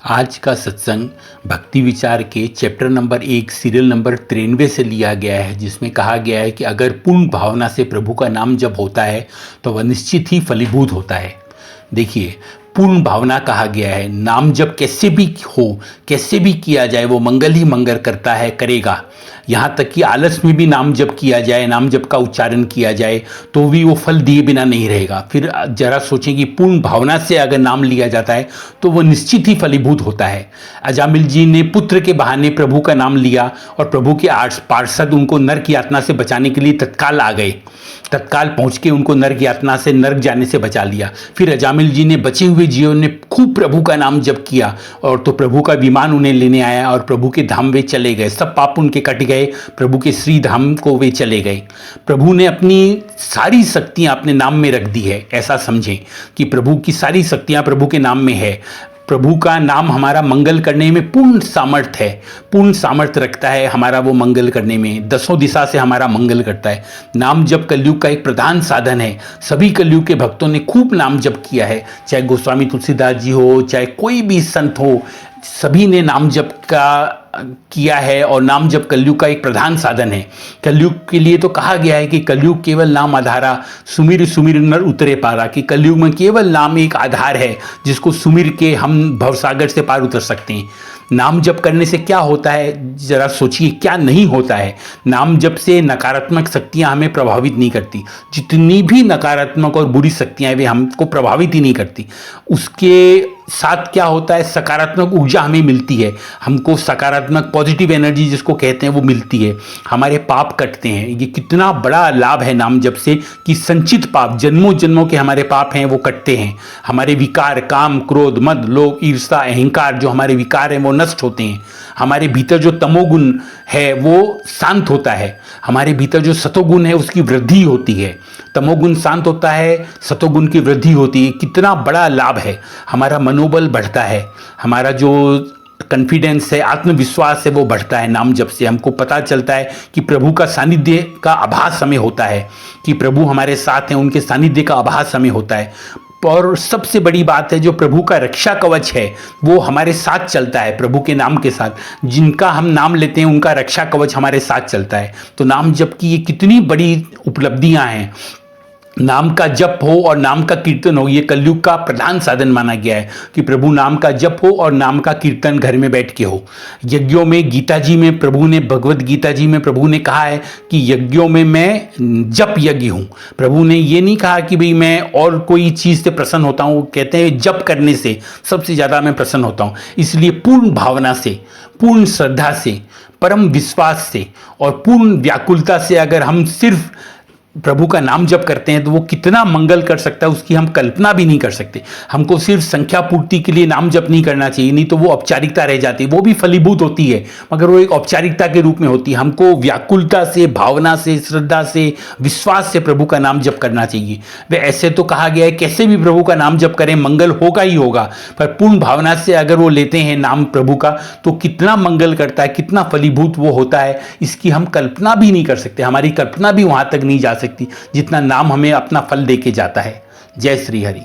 आज का सत्संग भक्ति विचार के चैप्टर नंबर 1 सीरियल नंबर 93 से लिया गया है, जिसमें कहा गया है कि अगर पूर्ण भावना से प्रभु का नाम जप होता है तो वह निश्चित ही फलीभूत होता है। देखिए, पूर्ण भावना कहा गया है। नाम जप कैसे भी हो, कैसे भी किया जाए, वो मंगल ही मंगल करता है, करेगा। यहाँ तक कि आलस में भी नाम जप किया जाए, नाम जप का उच्चारण किया जाए तो भी वो फल दिए बिना नहीं रहेगा। फिर जरा सोचें कि पूर्ण भावना से अगर नाम लिया जाता है तो वो निश्चित ही फलीभूत होता है। अजामिल जी ने पुत्र के बहाने प्रभु का नाम लिया और प्रभु के पार्षद उनको नरक यातना से बचाने के लिए तत्काल आ गए। तत्काल पहुंच के उनको नरक यातना से, नरक जाने से बचा लिया। फिर अजामिल जी ने बचे हुए जीवों ने खूब प्रभु का नाम जप किया और तो प्रभु का विमान उन्हें लेने आया और प्रभु के धाम वे चले गए। सब पाप उनके कट गए, प्रभु के श्री धाम को वे चले गए। प्रभु ने अपनी सारी शक्तियां अपने नाम में रख दी है। ऐसा समझें कि प्रभु की सारी शक्तियां प्रभु के नाम में है। प्रभु का नाम हमारा मंगल करने में पूर्ण सामर्थ्य है, पूर्ण सामर्थ्य रखता है हमारा वो मंगल करने में। दसों दिशा से हमारा मंगल करता है। नाम जप कलयुग का एक प्रधान साधन है। सभी कलयुग के भक्तों ने खूब नाम जप किया है, चाहे गोस्वामी तुलसीदास जी हो, चाहे कोई भी संत हो, सभी ने नाम जप का किया है। और नाम जप कलयुग का एक प्रधान साधन है। कलयुग के लिए तो कहा गया है कि कलयुग केवल नाम आधारा, सुमिर सुमिर नर उतरे पारा, कि कलयुग में केवल नाम एक आधार है जिसको सुमिर के हम भवसागर से पार उतर सकते हैं। नाम जप करने से क्या होता है, जरा सोचिए, क्या नहीं होता है। नाम जप से नकारात्मक शक्तियां हमें प्रभावित नहीं करती। जितनी भी नकारात्मक और बुरी शक्तियां वे हमको प्रभावित ही नहीं करती। उसके साथ क्या होता है, सकारात्मक ऊर्जा हमें मिलती है। हमको सकारात्मक पॉजिटिव एनर्जी जिसको कहते हैं वो मिलती है। हमारे पाप कटते हैं। ये कितना बड़ा लाभ है नाम जप से कि संचित पाप, जन्मों जन्मों के हमारे पाप हैं वो कटते हैं। हमारे विकार, काम, क्रोध, मद, लोभ, ईर्ष्या, अहंकार, जो हमारे विकार हैं वो नष्ट होते हैं। हमारे भीतर जो तमोगुण है वो शांत होता है। हमारे भीतर जो सतोगुण है उसकी वृद्धि होती है। तमोगुण शांत होता है, सतोगुण की वृद्धि होती है। कितना बड़ा लाभ है। हमारा मनोबल बढ़ता है, हमारा जो कॉन्फिडेंस है, आत्मविश्वास है, वो बढ़ता है। नाम जप से हमको पता चलता है कि प्रभु का सानिध्य का आभास हमें होता है, कि प्रभु हमारे साथ हैं, उनके सानिध्य का आभास हमें होता है। और सबसे बड़ी बात है, जो प्रभु का रक्षा कवच है वो हमारे साथ चलता है। प्रभु के नाम के साथ जिनका हम नाम लेते हैं उनका रक्षा कवच हमारे साथ चलता है। तो नाम जप की ये कितनी बड़ी उपलब्धियां हैं। नाम का जप हो और नाम का कीर्तन हो, ये कलयुग का प्रधान साधन माना गया है कि प्रभु नाम का जप हो और नाम का कीर्तन घर में बैठ के हो। यज्ञों में, गीता जी में प्रभु ने, भगवत गीता जी में प्रभु ने कहा है कि यज्ञों में मैं जप यज्ञ हूँ। प्रभु ने ये नहीं कहा कि भाई मैं और कोई चीज़ से प्रसन्न होता हूँ। कहते हैं जप करने से सबसे ज़्यादा मैं प्रसन्न होता हूँ। इसलिए पूर्ण भावना से, पूर्ण श्रद्धा से, परम विश्वास से और पूर्ण व्याकुलता से अगर हम सिर्फ प्रभु का नाम जप करते हैं तो वो कितना मंगल कर सकता है उसकी हम कल्पना भी नहीं कर सकते। हमको सिर्फ संख्या पूर्ति के लिए नाम जप नहीं करना चाहिए, नहीं तो वो औपचारिकता रह जाती है। वो भी फलीभूत होती है मगर वो एक औपचारिकता के रूप में होती है। हमको व्याकुलता से, भावना से, श्रद्धा से, विश्वास से प्रभु का नाम जप करना चाहिए। वे ऐसे तो कहा गया है कैसे भी प्रभु का नाम जप करें मंगल होगा ही होगा, पर पूर्ण भावना से अगर वो लेते हैं नाम प्रभु का तो कितना मंगल करता है, कितना फलीभूत वो होता है, इसकी हम कल्पना भी नहीं कर सकते। हमारी कल्पना भी वहां तक नहीं जा सकती जितना नाम हमें अपना फल दे के जाता है। जय श्री हरि।